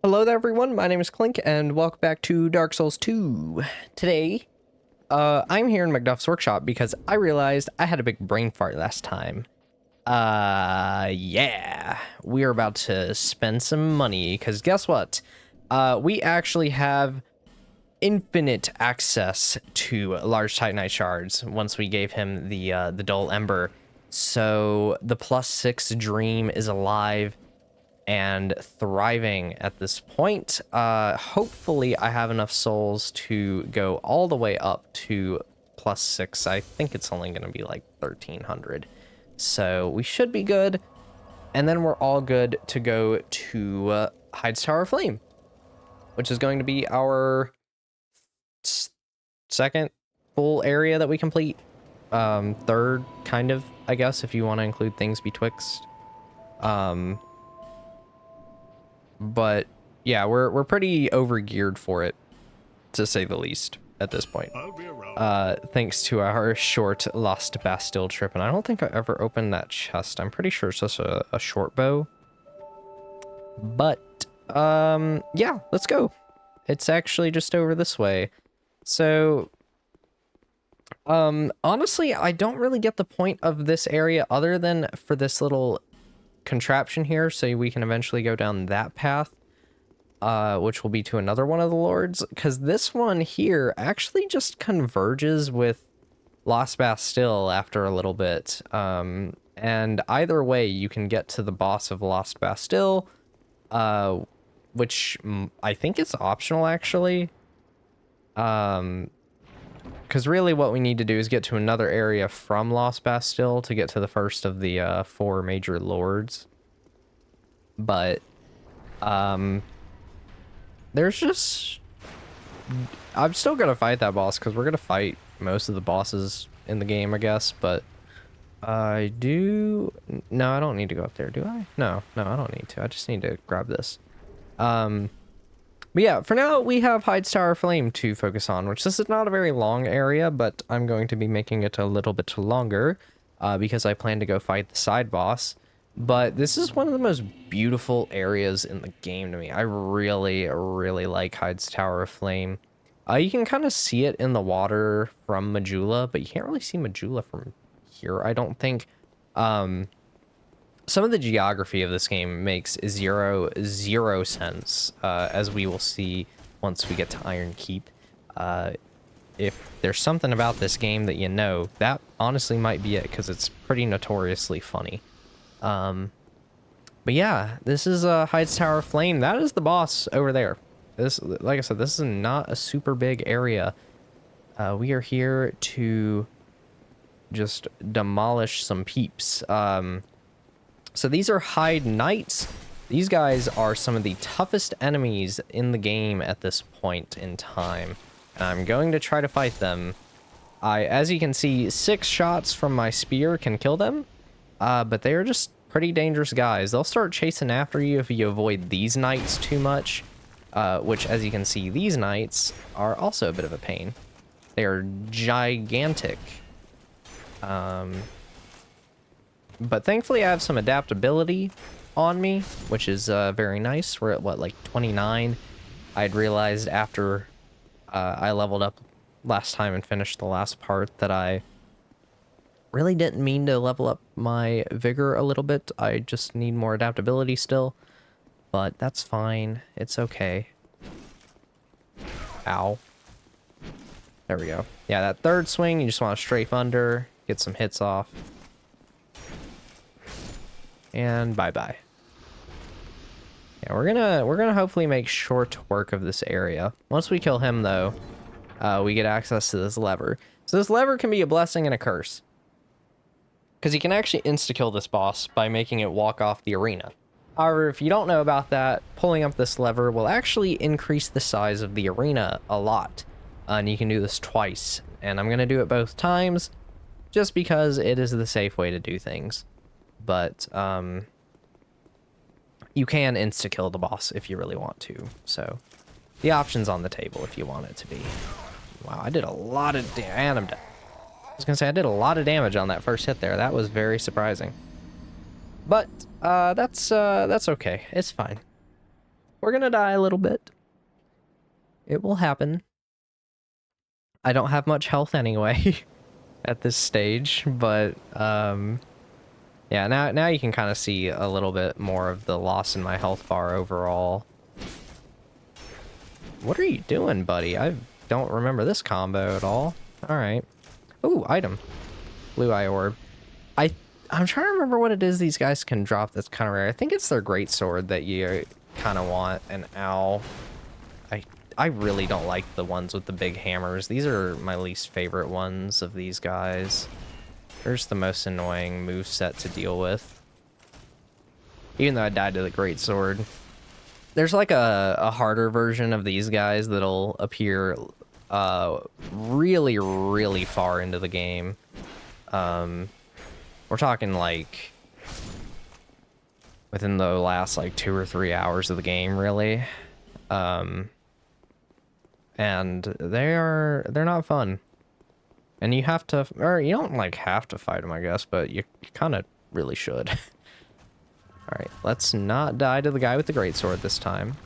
Hello there everyone, my name is Clink and welcome back to Dark Souls 2. Today, I'm here in Macduff's workshop because I realized I had a big brain fart last time. Yeah, we're about to spend some money because guess what? We actually have infinite access to large titanite shards once we gave him the dull ember. So the +6 dream is alive and thriving at this point. Hopefully I have enough souls to go all the way up to +6. I think it's only going to be like 1300. So we should be good. And then we're all good to go to Heide's Tower of Flame, which is going to be our second full area that we complete. Third, kind of, I guess, if you want to include things betwixt. But yeah, we're pretty overgeared for it, to say the least, at this point. Thanks to our short Lost Bastille trip, and I don't think I ever opened that chest. I'm pretty sure it's just a short bow. But yeah, let's go. It's actually just over this way. So honestly, I don't really get the point of this area other than for this little contraption here, so we can eventually go down that path. Which will be to another one of the lords, because this one here actually just converges with Lost Bastille after a little bit. And either way, you can get to the boss of Lost Bastille, which I think is optional, actually. Because really what we need to do is get to another area from Lost Bastille to get to the first of the 4 major lords. But, there's just... I'm still gonna fight that boss, because we're gonna fight most of the bosses in the game, I guess, but... I do... No, I don't need to go up there, do I? No, I don't need to. I just need to grab this. But yeah, for now, we have Heide's Tower of Flame to focus on, which this is not a very long area, but I'm going to be making it a little bit longer, because I plan to go fight the side boss. But this is one of the most beautiful areas in the game to me. I really, really like Heide's Tower of Flame. You can kind of see it in the water from Majula, but you can't really see Majula from here, I don't think. Some of the geography of this game makes zero sense, as we will see once we get to Iron Keep. If there's something about this game that you know, that honestly might be it, because it's pretty notoriously funny. But yeah, this is Heide's Tower of Flame. That is the boss over there. This, like I said, this is not a super big area. We are here to just demolish some peeps. So these are Heide Knights. These guys are some of the toughest enemies in the game at this point in time. And I'm going to try to fight them. As you can see, 6 shots from my spear can kill them. But they're just pretty dangerous guys. They'll start chasing after you if you avoid these knights too much, which, as you can see, these knights are also a bit of a pain. They are gigantic. But thankfully I have some adaptability on me, which is very nice. We're at, what, like 29? I'd realized after I leveled up last time and finished the last part that I really didn't mean to level up my vigor a little bit. I just need more adaptability still. But that's fine. It's okay. Ow. There we go. Yeah, that third swing, you just want to strafe under, get some hits off. And bye-bye. Yeah, we're gonna hopefully make short work of this area. Once we kill him, though, we get access to this lever. So this lever can be a blessing and a curse, because you can actually insta-kill this boss by making it walk off the arena. However, if you don't know about that, pulling up this lever will actually increase the size of the arena a lot. And you can do this twice. And I'm going to do it both times, just because it is the safe way to do things. But, you can insta-kill the boss if you really want to. So, the option's on the table if you want it to be. Wow, I did a lot of damage. I was gonna say I did a lot of damage on that first hit there. That was very surprising. But that's okay. It's fine. We're gonna die a little bit. It will happen. I don't have much health anyway at this stage, but yeah, now you can kind of see a little bit more of the loss in my health bar overall. What are you doing, buddy? I don't remember this combo at all. All right. Ooh, item. Blue eye orb. I'm trying to remember what it is these guys can drop that's kind of rare. I think it's their great sword that you kind of want. And ow. I really don't like the ones with the big hammers. These are my least favorite ones of these guys. They're just the most annoying moveset to deal with. Even though I died to the great sword. There's like a harder version of these guys that'll appear really, really far into the game. We're talking like within the last like 2 or 3 hours of the game, really. And they're not fun. And you have to, or you don't like have to fight them, I guess, but you kind of really should. Alright, let's not die to the guy with the greatsword this time.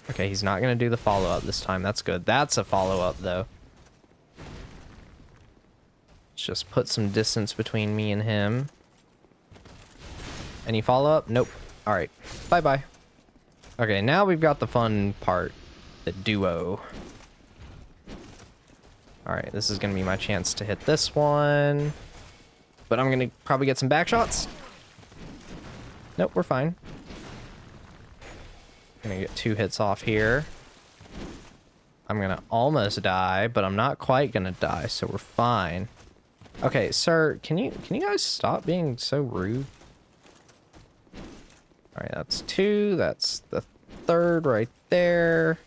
Okay, he's not going to do the follow-up this time. That's good. That's a follow-up, though. Let's just put some distance between me and him. Any follow-up? Nope. Alright, bye-bye. Okay, now we've got the fun part. The duo. Alright, this is going to be my chance to hit this one. But I'm going to probably get some back shots. Nope, we're fine. Gonna get 2 hits off here. I'm gonna almost die, but I'm not quite gonna die, so we're fine. Okay, sir, can you guys stop being so rude? Alright, that's 2. That's the 3rd right there.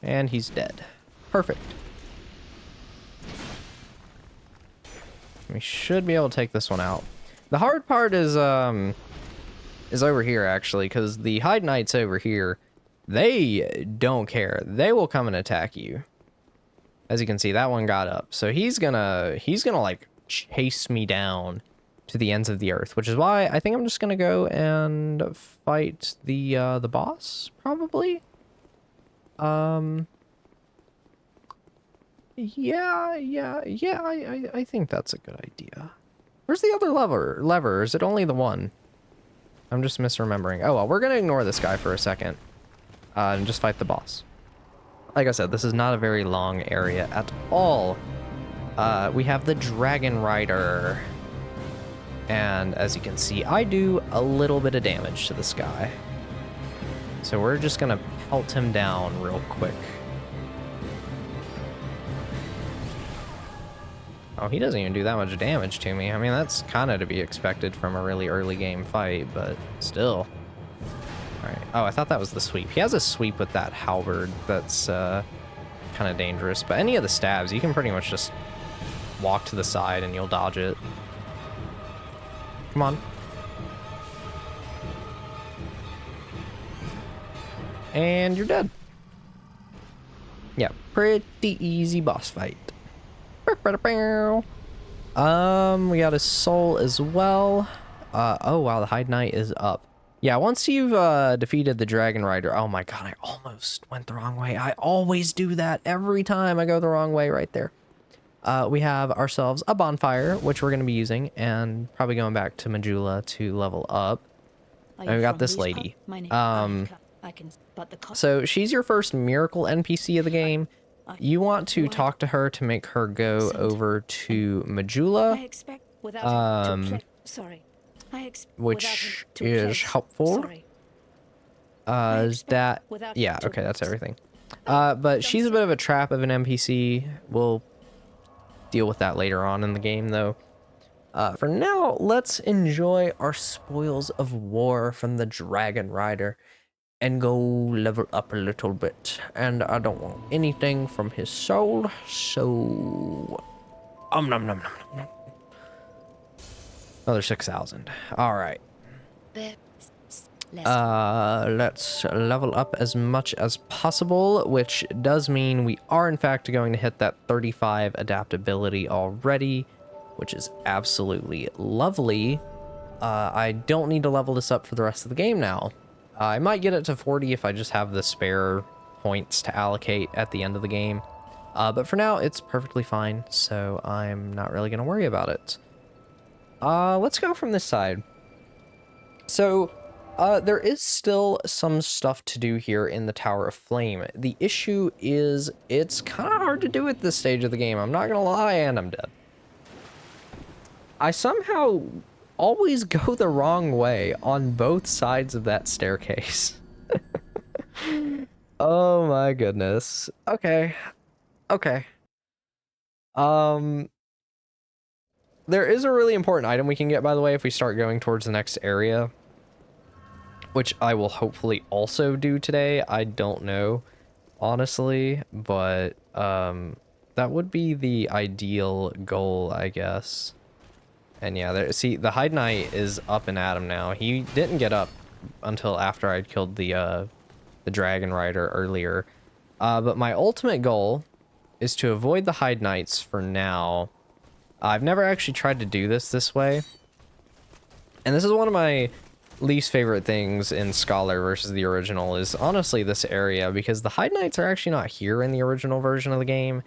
And he's dead. Perfect. We should be able to take this one out. The hard part is over here, actually, because the Heide Knights over here, they don't care. They will come and attack you. As you can see, that one got up. So he's gonna like chase me down to the ends of the earth, which is why I think I'm just gonna go and fight the boss, probably. Yeah, I think that's a good idea. Where's the other lever? Is it only the one? I'm just misremembering. Oh, well, we're going to ignore this guy for a second and just fight the boss. Like I said, this is not a very long area at all. We have the Dragon Rider. And as you can see, I do a little bit of damage to this guy. So we're just going to pelt him down real quick. Oh, he doesn't even do that much damage to me. I mean, that's kind of to be expected from a really early game fight, but still. Alright. Oh, I thought that was the sweep. He has a sweep with that halberd that's kind of dangerous. But any of the stabs, you can pretty much just walk to the side and you'll dodge it. Come on. And you're dead. Yeah, pretty easy boss fight. We got his soul as well. Oh wow, the Heide Knight is up. Yeah, once you've defeated the Dragon Rider, oh my god, I almost went the wrong way. I always do that every time I go the wrong way right there. We have ourselves a bonfire, which we're going to be using, and probably going back to Majula to level up. And we got this lady. So she's your first miracle NPC of the game. You want to talk to her to make her go over to Majula, which is helpful. Yeah, okay, that's everything. But she's a bit of a trap of an NPC. We'll deal with that later on in the game, though. For now, let's enjoy our spoils of war from the Dragon Rider and go level up a little bit. And I don't want anything from his soul, so nom nom nom nom. Another 6,000. All right. Let's level up as much as possible, which does mean we are in fact going to hit that 35 adaptability already, which is absolutely lovely. I don't need to level this up for the rest of the game now. I might get it to 40 if I just have the spare points to allocate at the end of the game. But for now, it's perfectly fine, so I'm not really going to worry about it. Let's go from this side. So, there is still some stuff to do here in the Tower of Flame. The issue is it's kind of hard to do at this stage of the game. I'm not going to lie, and I'm dead. I somehow always go the wrong way on both sides of that staircase. Oh my goodness. Okay. Okay. There is a really important item we can get, by the way, if we start going towards the next area, which I will hopefully also do today. I don't know, honestly, but that would be the ideal goal, I guess. And yeah, there, see, the Heide Knight is up and at him now. He didn't get up until after I'd killed the Dragon Rider earlier. But my ultimate goal is to avoid the Heide Knights for now. I've never actually tried to do this way. And this is one of my least favorite things in Scholar versus the original is honestly this area, because the Heide Knights are actually not here in the original version of the game.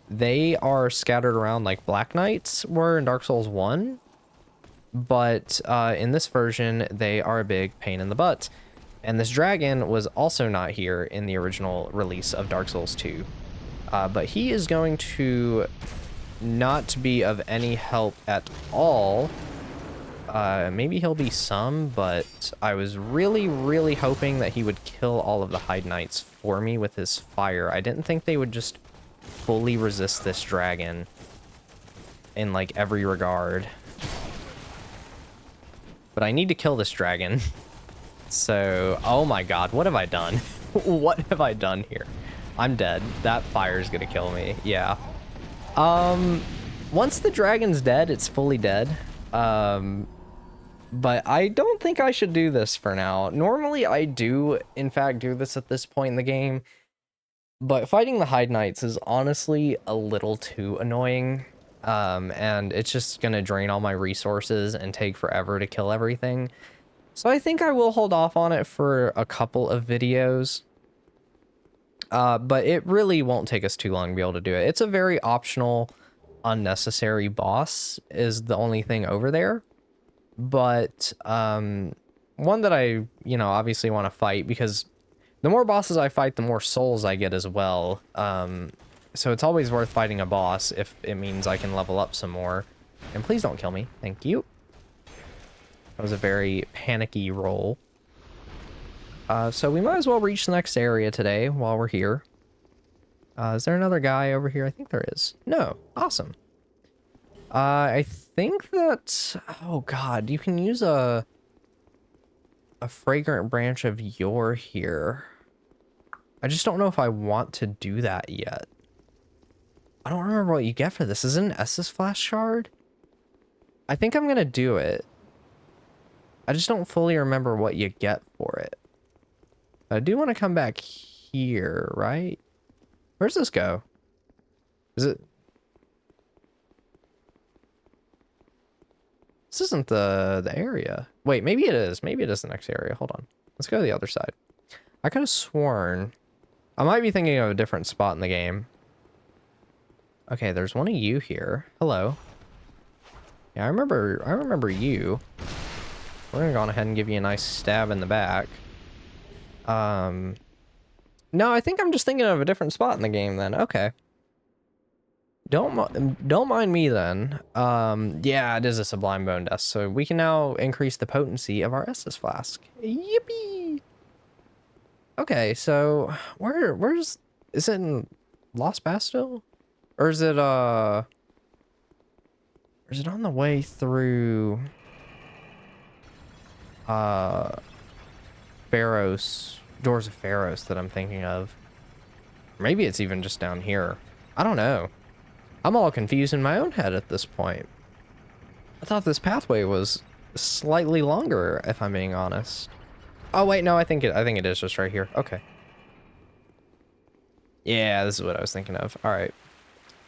They are scattered around like Black Knights were in Dark Souls 1. But in this version, they are a big pain in the butt. And this dragon was also not here in the original release of Dark Souls 2. But he is going to not be of any help at all. Maybe he'll be some, but I was really, really hoping that he would kill all of the Heide Knights for me with his fire. I didn't think they would just fully resist this dragon in like every regard. But I need to kill this dragon. So, oh my god, what have I done? What have I done here? I'm dead. That fire is gonna kill me. Yeah. Once the dragon's dead, it's fully dead. But I don't think I should do this for now. Normally, I do, in fact, do this at this point in the game. But fighting the Heide Knights is honestly a little too annoying. And it's just gonna drain all my resources and take forever to kill everything. So I think I will hold off on it for a couple of videos. But it really won't take us too long to be able to do it. It's a very optional, unnecessary boss is the only thing over there. But one that I, obviously want to fight, because the more bosses I fight, the more souls I get as well. So it's always worth fighting a boss if it means I can level up some more. And please don't kill me. Thank you. That was a very panicky roll. So we might as well reach the next area today while we're here. Is there another guy over here? I think there is. No. Awesome. I think that... Oh, God. You can use a fragrant branch of yore here. I just don't know if I want to do that yet. I don't remember what you get for this. Is it an Estus Flash shard? I think I'm going to do it. I just don't fully remember what you get for it. I do want to come back here, right? Where's this go? Is it... This isn't the area. Wait, maybe it is. Maybe it is the next area. Hold on. Let's go to the other side. I could have sworn... I might be thinking of a different spot in the game. Okay, there's one of you here. Hello. Yeah, I remember you. We're gonna go on ahead and give you a nice stab in the back. No, I think I'm just thinking of a different spot in the game then. Okay. Don't mind me then. Yeah, it is a Sublime Bone Dust, so we can now increase the potency of our Estus Flask. Yippee! Okay, so where's is it in Lost Bastil? Or is it on the way through Pharos, Doors of Pharos that I'm thinking of? Maybe it's even just down here. I don't know. I'm all confused in my own head at this point. I thought this pathway was slightly longer, if I'm being honest. Oh wait, no, I think it is just right here. Okay. Yeah, this is what I was thinking of. All right.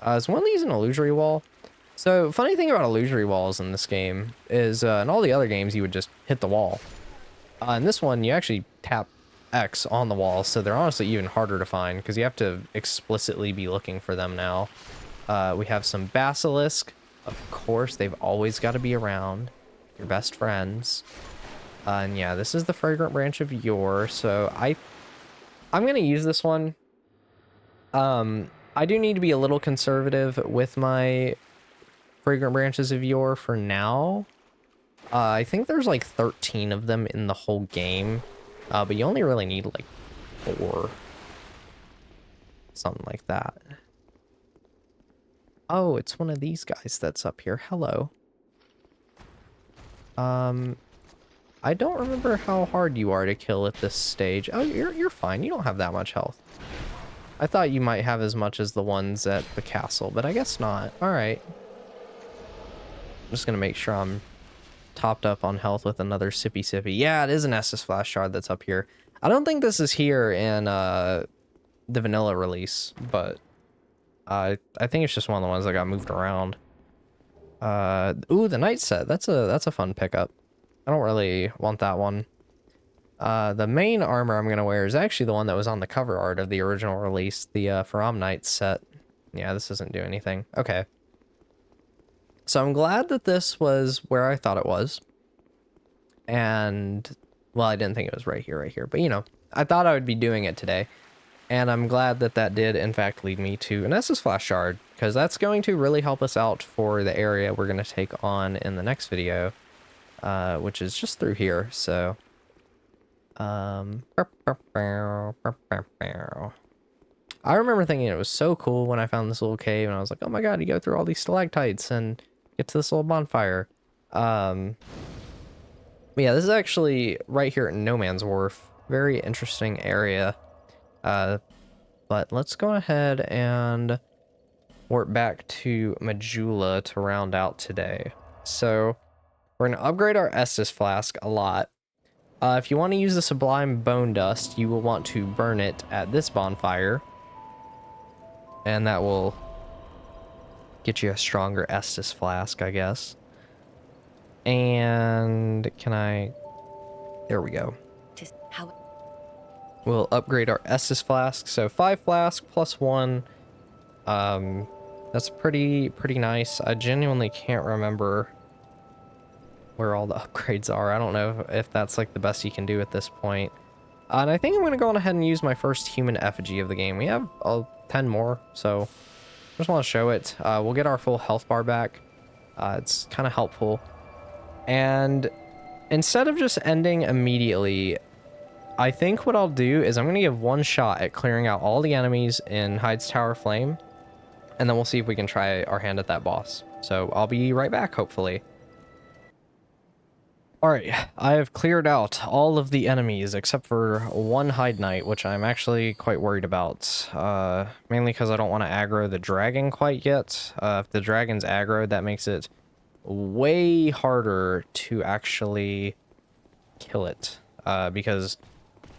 Is one of these an illusory wall? So, funny thing about illusory walls in this game is, in all the other games, you would just hit the wall. And this one, you actually tap X on the wall, so they're honestly even harder to find because you have to explicitly be looking for them now. We have some basilisk. Of course, they've always got to be around. Your best friends. And yeah, this is the fragrant branch of yore. So I'm gonna use this one. I do need to be a little conservative with my fragrant branches of yore for now. I think there's like 13 of them in the whole game, but you only really need like 4, something like that. Oh, it's one of these guys that's up here. Hello. I don't remember how hard you are to kill at this stage. Oh, you're fine. You don't have that much health. I thought you might have as much as the ones at the castle, but I guess not. All right. I'm just gonna make sure I'm topped up on health with another sippy. Yeah, it is an Estus Flash Shard that's up here. I don't think this is here in the vanilla release, but I think it's just one of the ones that got moved around. Ooh, the Knight set. That's a fun pickup. I don't really want that one. The main armor I'm gonna wear is actually the one that was on the cover art of the original release, the Faram Knight set. Yeah, this doesn't do anything. Okay. So I'm glad that this was where I thought it was. And, well, I didn't think it was right here, but you know, I thought I would be doing it today. And I'm glad that that did, in fact, lead me to an Estus Flash Shard, because that's going to really help us out for the area we're going to take on in the next video, which is just through here, so... I remember thinking it was so cool when I found this little cave, and I was like, oh my god, you go through all these stalactites and get to this little bonfire. Yeah, this is actually right here at No Man's Wharf. Very interesting area. But let's go ahead and warp back to Majula to round out today. So we're going to upgrade our Estus Flask a lot. If you want to use the Sublime Bone Dust, you will want to burn it at this bonfire. And that will get you a stronger Estus Flask, I guess. And can I... There we go. We'll upgrade our Estus Flask. So 5 flask plus 1. That's pretty nice. I genuinely can't remember where all the upgrades are. I don't know if that's like the best you can do at this point. And I think I'm going to go on ahead and use my first human effigy of the game. We have 10 more, so just want to show it. We'll get our full health bar back. It's kind of helpful. And instead of just ending immediately, I think what I'll do is I'm going to give one shot at clearing out all the enemies in Heide's Tower Flame, and then we'll see if we can try our hand at that boss. So I'll be right back, hopefully. Alright, I have cleared out all of the enemies except for one Heide Knight, which I'm actually quite worried about. Mainly because I don't want to aggro the dragon quite yet. If the dragon's aggroed, that makes it way harder to actually kill it. Because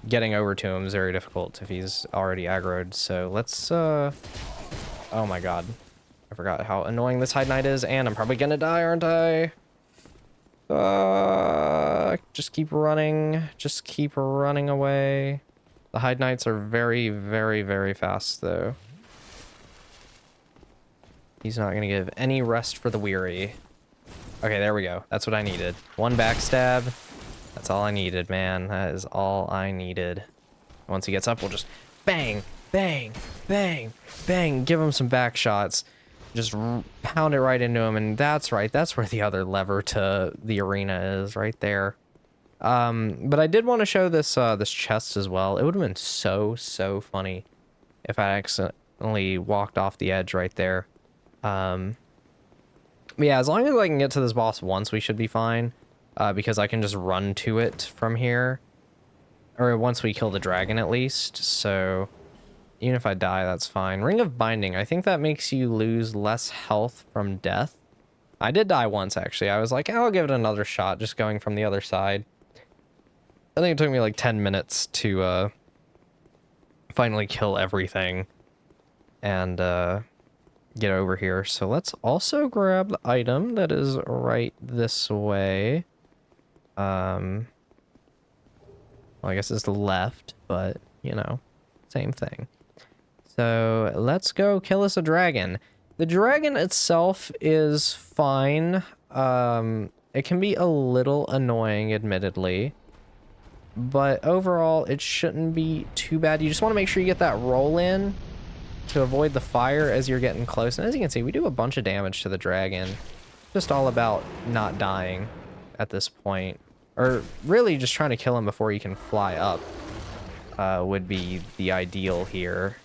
getting over to him is very difficult if he's already aggroed. So let's, oh my god. I forgot how annoying this Heide Knight is, and I'm probably gonna die, aren't I? Just keep running. Just keep running away. The Heide Knights are very fast, though. He's not gonna give any rest for the weary. Okay, there we go. That's what I needed. One backstab. That's all I needed, man. That is all I needed. Once he gets up, we'll just bang, bang, bang, bang. Give him some back shots. Just pound it right into him, and that's right. That's where the other lever to the arena is, right there. But I did want to show this this chest as well. It would have been so funny if I accidentally walked off the edge right there. But yeah, as long as I can get to this boss once, we should be fine. Because I can just run to it from here. Or once we kill the dragon, at least. So even if I die, that's fine. Ring of Binding. I think that makes you lose less health from death. I did die once, actually. I was like, I'll give it another shot, just going from the other side. I think it took me like 10 minutes to finally kill everything. And get over here. So let's also grab the item that is right this way. Well, I guess it's the left, but, you know, same thing. So let's go kill us a dragon. The dragon itself is fine. It can be a little annoying, admittedly. But overall, it shouldn't be too bad. You just want to make sure you get that roll in to avoid the fire as you're getting close. And as you can see, we do a bunch of damage to the dragon. Just all about not dying at this point. Or really just trying to kill him before he can fly up would be the ideal here.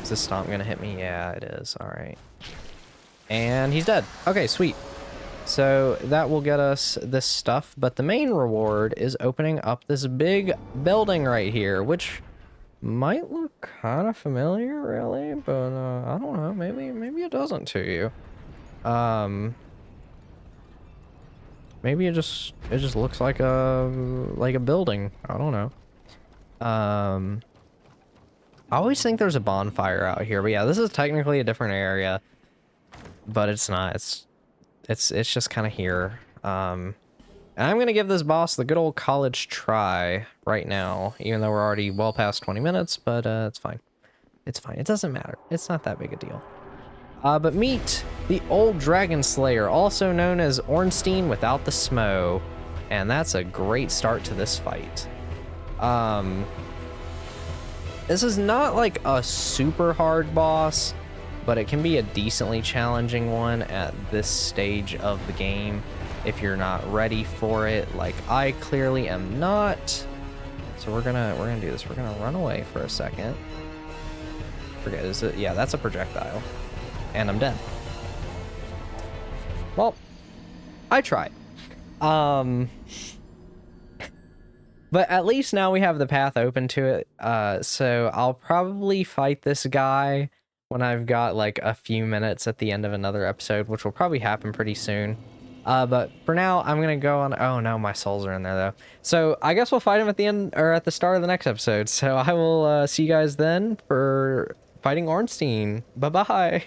Is this stomp gonna hit me? Yeah, it is. All right. And he's dead. Okay, sweet. So that will get us this stuff, but the main reward is opening up this big building right here, which might look kind of familiar, really, but I don't know. Maybe it doesn't to you. Maybe it just looks like a building. I don't know. I always think there's a bonfire out here, but yeah, this is technically a different area, but it's not. It's just kind of here. And I'm gonna give this boss the good old college try right now, even though we're already well past 20 minutes, but it's fine. It's fine. It doesn't matter. It's not that big a deal. But meet the old dragon slayer, also known as Ornstein without the smo, and that's a great start to this fight. This is not like a super hard boss, but it can be a decently challenging one at this stage of the game if you're not ready for it, like I clearly am not. So we're gonna do this. We're gonna run away for a second. Forget, is it? Yeah, that's a projectile. And I'm dead. Well, I tried. But at least now we have the path open to it. So I'll probably fight this guy when I've got like a few minutes at the end of another episode, which will probably happen pretty soon. But for now, I'm gonna go on. Oh no, my souls are in there though. So I guess we'll fight him at the end or at the start of the next episode. So I will see you guys then for fighting Ornstein. Bye bye.